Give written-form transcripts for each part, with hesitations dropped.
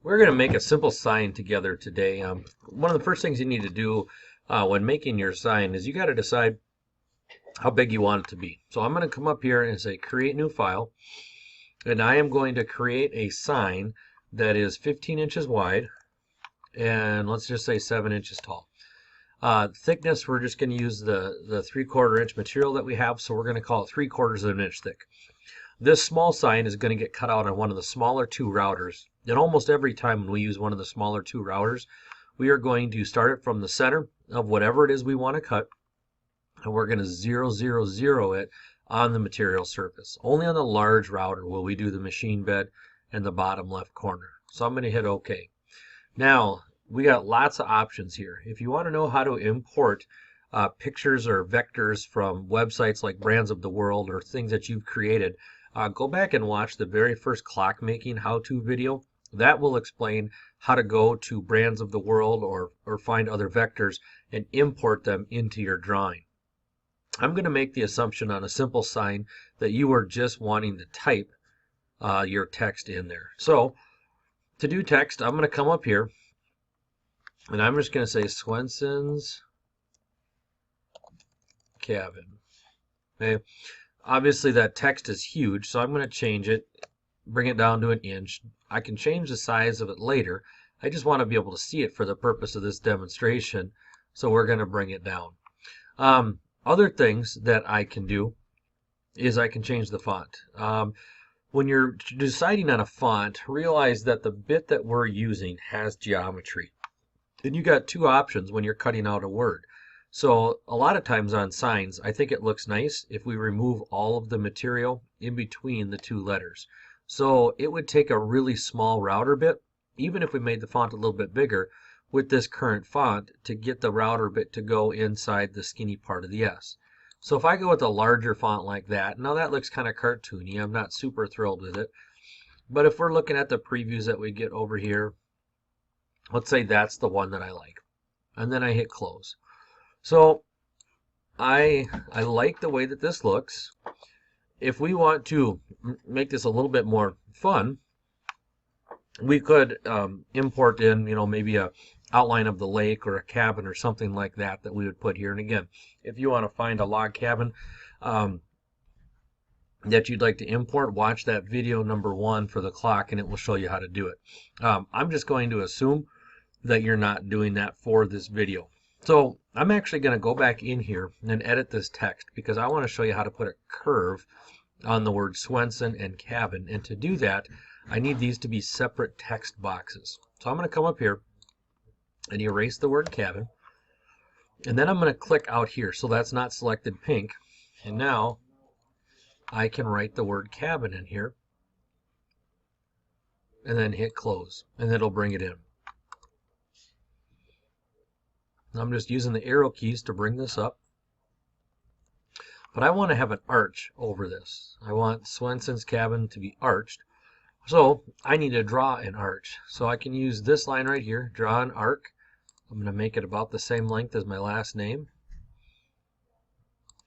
We're going to make a simple sign together today. One of the first things you need to do when making your sign is you got to decide how big you want it to be. So I'm going to come up here and say create new file, and I am going to create a sign that is 15 inches wide and let's just say 7 inches tall. Thickness, we're just going to use the 3/4 inch material that we have, so we're going to call it 3/4 of an inch thick. This small sign is going to get cut out on one of the smaller two routers. And almost every time when we use one of the smaller two routers, we are going to start it from the center of whatever it is we want to cut, and we're going to 0, 0, 0 it on the material surface. Only on the large router will we do the machine bed and the bottom left corner. So I'm going to hit OK. Now, we got lots of options here. If you want to know how to import pictures or vectors from websites like Brands of the World or things that you've created, go back and watch the very first clock making how-to video. That will explain how to go to Brands of the World or find other vectors and import them into your drawing. I'm going to make the assumption on a simple sign that you are just wanting to type your text in there. So to do text, I'm going to come up here and I'm just going to say Swenson's Cabin. Okay. Obviously that text is huge, so I'm going to change it, bring it down to 1 inch. I can change the size of it later. I just want to be able to see it for the purpose of this demonstration, so we're going to bring it down. Other things that I can do is I can change the font. When you're deciding on a font, realize that the bit that we're using has geometry. And you got two options when you're cutting out a word. So a lot of times on signs, I think it looks nice if we remove all of the material in between the two letters. So it would take a really small router bit, even if we made the font a little bit bigger with this current font, to get the router bit to go inside the skinny part of the S. So if I go with a larger font like that, now that looks kind of cartoony. I'm not super thrilled with it. But if we're looking at the previews that we get over here, let's say that's the one that I like. And then I hit close. So I like the way that this looks. If we want to make this a little bit more fun, we could import in, maybe a outline of the lake or a cabin or something like that we would put here. And again, if you want to find a log cabin that you'd like to import, watch that video number 1 for the clock and it will show you how to do it. I'm just going to assume that you're not doing that for this video. So I'm actually going to go back in here and edit this text because I want to show you how to put a curve on the word Swenson and cabin. And to do that, I need these to be separate text boxes. So I'm going to come up here and erase the word cabin. And then I'm going to click out here. So that's not selected pink. And now I can write the word cabin in here and then hit close. And it'll bring it in. I'm just using the arrow keys to bring this up. But I want to have an arch over this. I want Swenson's Cabin to be arched. So I need to draw an arch. So I can use this line right here, draw an arc. I'm going to make it about the same length as my last name.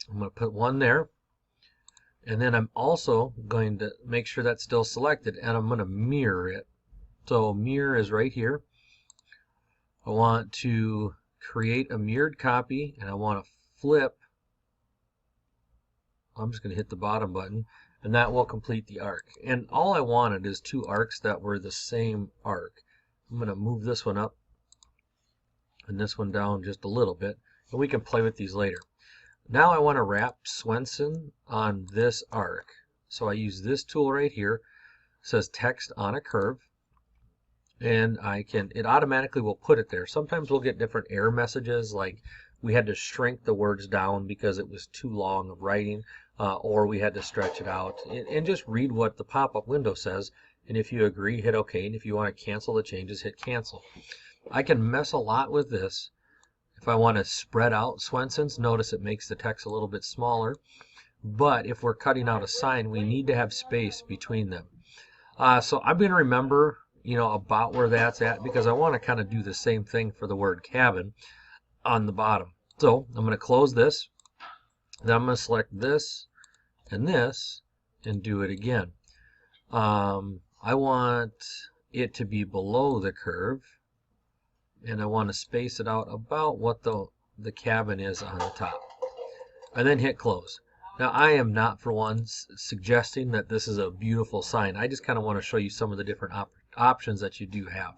I'm going to put one there. And then I'm also going to make sure that's still selected, and I'm going to mirror it. So mirror is right here. I want to create a mirrored copy, and I want to flip. I'm just going to hit the bottom button, and that will complete the arc. And all I wanted is 2 arcs that were the same arc. I'm going to move this one up and this one down just a little bit, and we can play with these later. Now I want to wrap Swenson on this arc. So I use this tool right here. It says text on a curve. And it automatically will put it there. Sometimes we'll get different error messages, like we had to shrink the words down because it was too long of writing, or we had to stretch it out. And just read what the pop-up window says, and if you agree, hit OK, and if you want to cancel the changes, hit cancel. I can mess a lot with this. If I want to spread out Swenson's, notice it makes the text a little bit smaller, but if we're cutting out a sign, we need to have space between them. So I'm going to remember about where that's at, because I want to kind of do the same thing for the word cabin on the bottom. So I'm going to close this, then I'm going to select this and do it again. I want it to be below the curve, and I want to space it out about what the cabin is on the top, and then hit close. Now I am not for one suggesting that this is a beautiful sign. I just kind of want to show you some of the different options that you do have.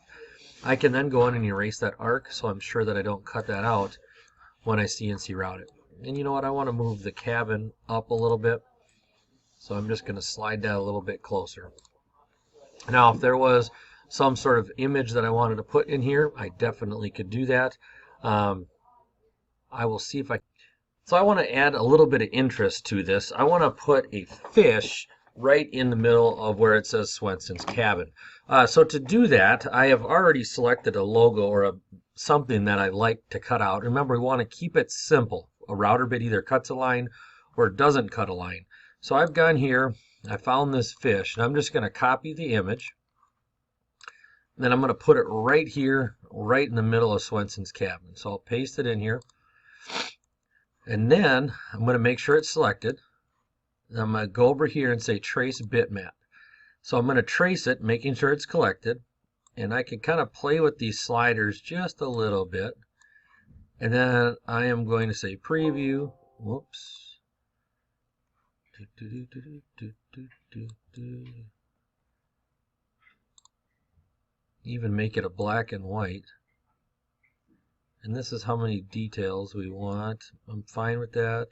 I can then go in and erase that arc, so I'm sure that I don't cut that out when I CNC route it. And you know what, I want to move the cabin up a little bit, so I'm just going to slide that a little bit closer. Now if there was some sort of image that I wanted to put in here, I definitely could do that. I will see if I... So I want to add a little bit of interest to this. I want to put a fish right in the middle of where it says Swenson's cabin. So to do that, I have already selected a logo or something that I like to cut out. Remember, we want to keep it simple. A router bit either cuts a line or it doesn't cut a line. So I've gone here, I found this fish, and I'm just going to copy the image. Then I'm going to put it right here, right in the middle of Swenson's cabin. So I'll paste it in here. And then I'm going to make sure it's selected. I'm going to go over here and say trace bitmap. So I'm going to trace it, making sure it's collected. And I can kind of play with these sliders just a little bit. And then I am going to say preview. Whoops. Even make it a black and white. And this is how many details we want. I'm fine with that.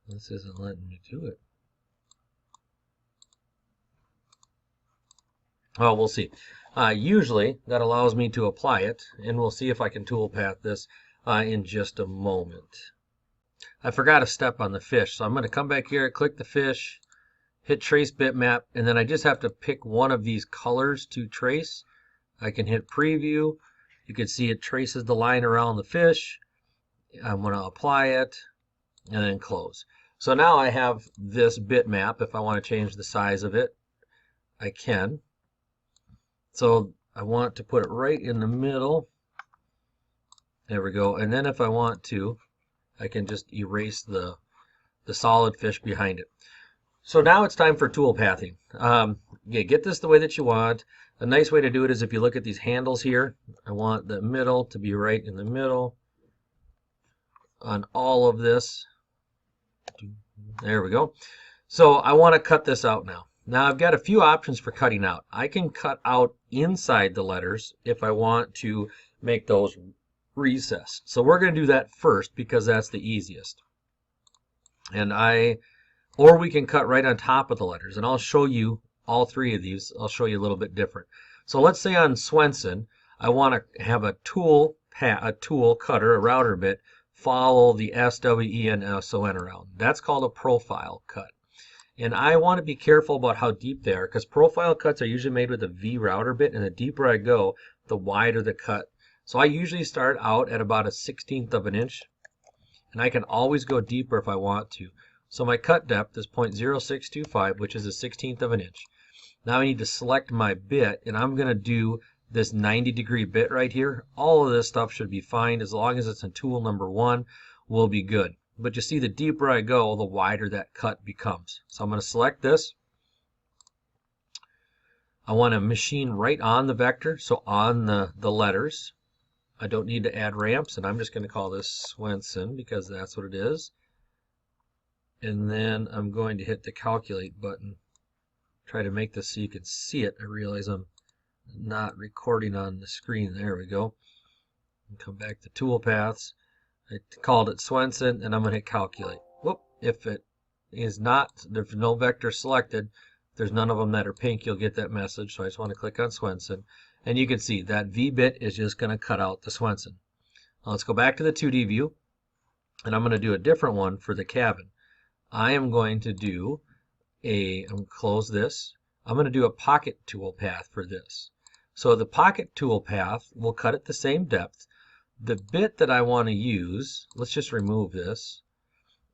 This isn't letting me do it. Well, we'll see. Usually that allows me to apply it, and we'll see if I can toolpath this in just a moment. I forgot a step on the fish, so I'm going to come back here, click the fish, hit trace bitmap, and then I just have to pick one of these colors to trace. I can hit preview. You can see it traces the line around the fish. I'm going to apply it and then close. So now I have this bitmap. If I want to change the size of it, I can. So I want to put it right in the middle. There we go. And then if I want to, I can just erase the solid fish behind it. So now it's time for tool pathing. Yeah, get this the way that you want. A nice way to do it is if you look at these handles here, I want the middle to be right in the middle on all of this. There we go. So I want to cut this out now. Now I've got a few options for cutting out. I can cut out inside the letters if I want to make those recessed. So we're going to do that first because that's the easiest. Or we can cut right on top of the letters, and I'll show you all three of these. I'll show you a little bit different. So let's say on Swenson, I want to have a tool cutter, a router bit, follow the SWEN and SON around. That's called a profile cut. And I want to be careful about how deep they are, because profile cuts are usually made with a V router bit, and the deeper I go, the wider the cut. So I usually start out at about a 1/16 of an inch, and I can always go deeper if I want to. So my cut depth is 0.0625, which is a 1/16 of an inch. Now I need to select my bit, and I'm going to do this 90-degree bit right here. All of this stuff should be fine. As long as it's in tool number 1, we'll be good. But you see, the deeper I go, the wider that cut becomes. So I'm going to select this. I want to machine right on the vector, so on the letters. I don't need to add ramps, and I'm just going to call this Swenson because that's what it is. And then I'm going to hit the calculate button. Try to make this so you can see it. I realize I'm not recording on the screen. There we go. And come back to toolpaths. I called it Swenson, and I'm going to hit calculate. Whoop! If it is not, there's no vector selected, if there's none of them that are pink, you'll get that message. So I just want to click on Swenson, and you can see that V bit is just going to cut out the Swenson. Now let's go back to the 2D view, and I'm going to do a different one for the cabin. I am going to do I'm going to close this. I'm going to do a pocket tool path for this. So the pocket tool path will cut at the same depth. The bit that I want to use, let's just remove this,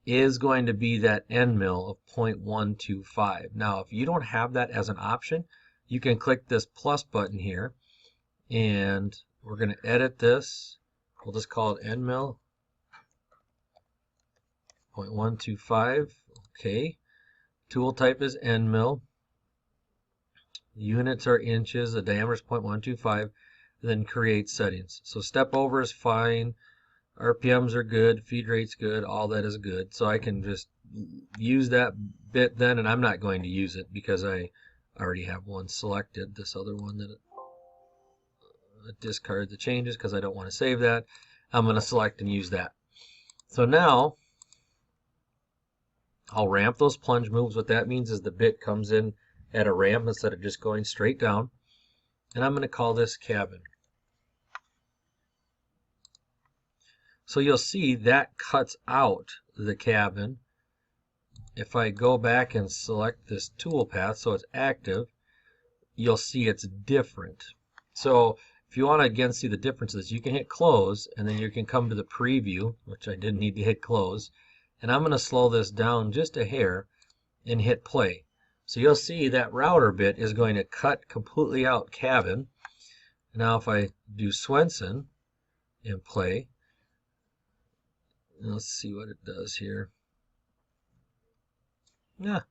is going to be that end mill of 0.125. Now, if you don't have that as an option, you can click this plus button here, and we're going to edit this. We'll just call it end mill 0.125. Okay. Tool type is end mill. Units are inches. The diameter is 0.125. Then create settings. So step over is fine. RPMs are good. Feed rate's good. All that is good. So I can just use that bit then, and I'm not going to use it because I already have one selected. This other one that discard the changes because I don't want to save that. I'm going to select and use that. So now I'll ramp those plunge moves. What that means is the bit comes in at a ramp instead of just going straight down. And I'm going to call this cabin. So you'll see that cuts out the cabin. If I go back and select this toolpath so it's active, you'll see it's different. So if you want to again see the differences, you can hit close, and then you can come to the preview, which I didn't need to hit close. And I'm going to slow this down just a hair and hit play. So you'll see that router bit is going to cut completely out cabin. Now if I do Swenson and play, let's see what it does here. Yeah.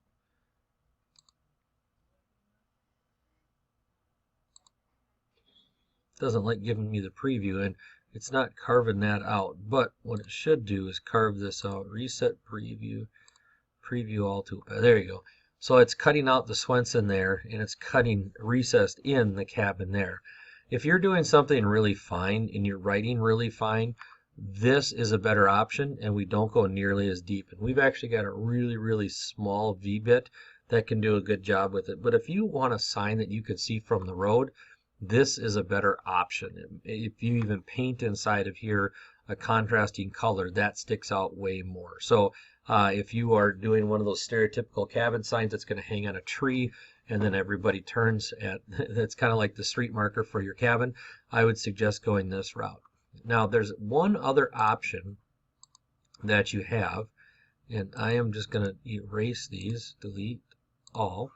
Doesn't like giving me the preview, and it's not carving that out. But what it should do is carve this out. Reset preview, preview all toolpath. There you go. So it's cutting out the Swenson there, and it's cutting recessed in the cabin there. If you're doing something really fine and you're writing really fine, this is a better option, and we don't go nearly as deep. And we've actually got a really, really small V-bit that can do a good job with it. But if you want a sign that you could see from the road, this is a better option. If you even paint inside of here a contrasting color, that sticks out way more. So if you are doing one of those stereotypical cabin signs that's going to hang on a tree and then everybody turns at, that's kind of like the street marker for your cabin, I would suggest going this route. Now there's one other option that you have, and I am just going to erase these, delete all.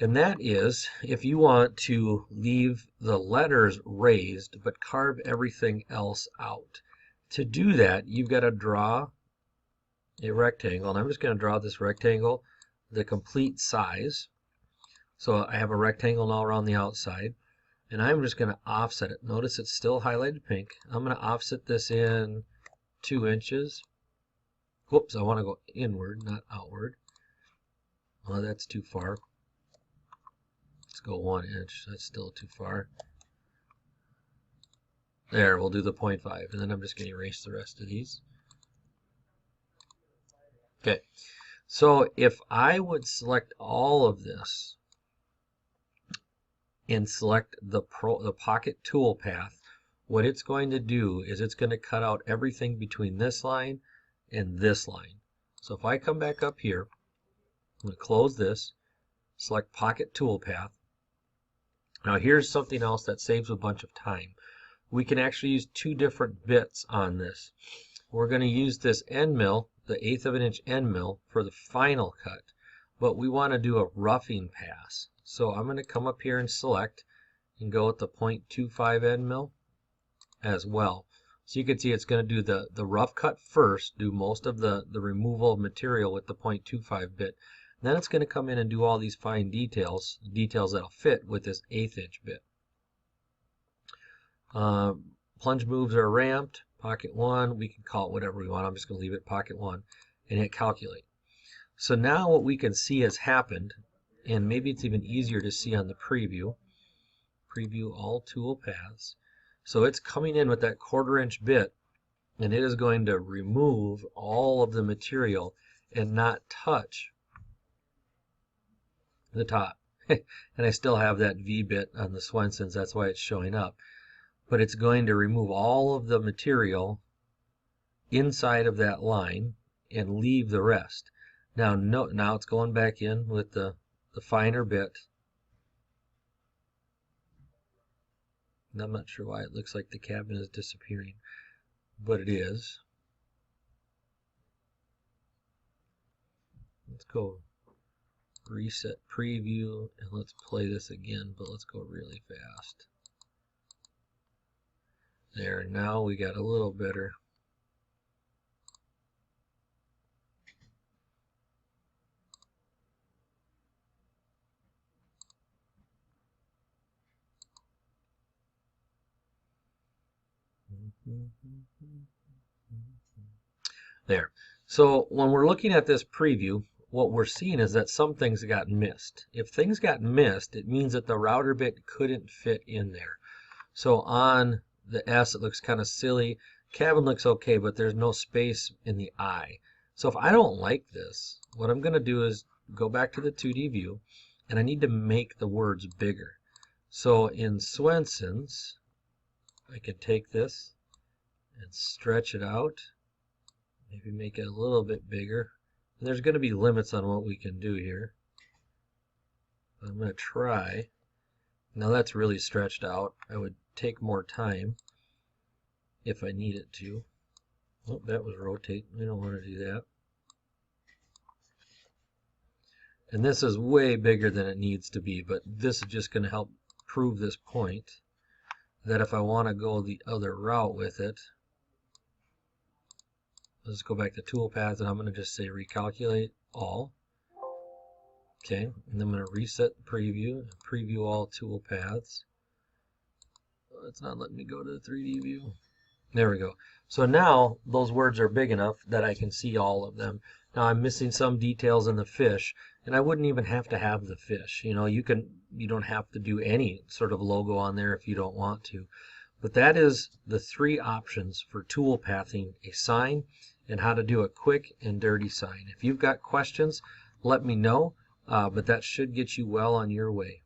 And that is if you want to leave the letters raised but carve everything else out. To do that, you've got to draw a rectangle, and I'm just going to draw this rectangle the complete size. So I have a rectangle now around the outside, and I'm just going to offset it. Notice it's still highlighted pink. I'm going to offset this in 2 inches. Whoops, I want to go inward, not outward. Well, that's too far. Let's go 1 inch. That's still too far. There, we'll do the 0.5, and then I'm just going to erase the rest of these. Okay, so if I would select all of this and select the pocket toolpath, what it's going to do is it's going to cut out everything between this line and this line. So if I come back up here, I'm going to close this, select pocket toolpath. Now here's something else that saves a bunch of time. We can actually use 2 different bits on this. We're going to use this end mill, the 1/8 of an inch end mill, for the final cut, but we want to do a roughing pass. So I'm going to come up here and select and go with the 0.25 end mill as well. So you can see it's going to do the rough cut first, do most of the removal of material with the 0.25 bit. Then it's going to come in and do all these fine details that'll fit with this 1/8 inch bit. Plunge moves are ramped. Pocket 1, we can call it whatever we want. I'm just going to leave it pocket 1 and hit calculate. So now what we can see has happened, and maybe it's even easier to see on the preview. Preview all tool paths. So it's coming in with that 1/4 inch bit, and it is going to remove all of the material and not touch the top. And I still have that V bit on the Swensons, that's why it's showing up. But it's going to remove all of the material inside of that line and leave the rest. Now it's going back in with the finer bit. And I'm not sure why it looks like the cabin is disappearing, but it is. Let's go reset preview, and let's play this again, but let's go really fast. There, now we got a little better. There. So when we're looking at this preview, what we're seeing is that some things got missed. If things got missed, it means that the router bit couldn't fit in there. So on the S, it looks kind of silly. Cabin looks okay, but there's no space in the I. So if I don't like this, what I'm going to do is go back to the 2D view, and I need to make the words bigger. So in Swenson's, I can take this and stretch it out, maybe make it a little bit bigger. And there's going to be limits on what we can do here. I'm going to try. Now that's really stretched out. I would take more time if I needed to. Oh, that was rotate. We don't want to do that. And this is way bigger than it needs to be, but this is just going to help prove this point that if I want to go the other route with it, let's go back to toolpath, and I'm going to just say recalculate all. Okay, and I'm going to reset preview, preview all toolpaths. It's not letting me go to the 3D view. There we go. So now those words are big enough that I can see all of them. Now I'm missing some details in the fish, and I wouldn't even have to have the fish. You know, you don't have to do any sort of logo on there if you don't want to. But that is the 3 options for toolpathing a sign and how to do a quick and dirty sign. If you've got questions, let me know, but that should get you well on your way.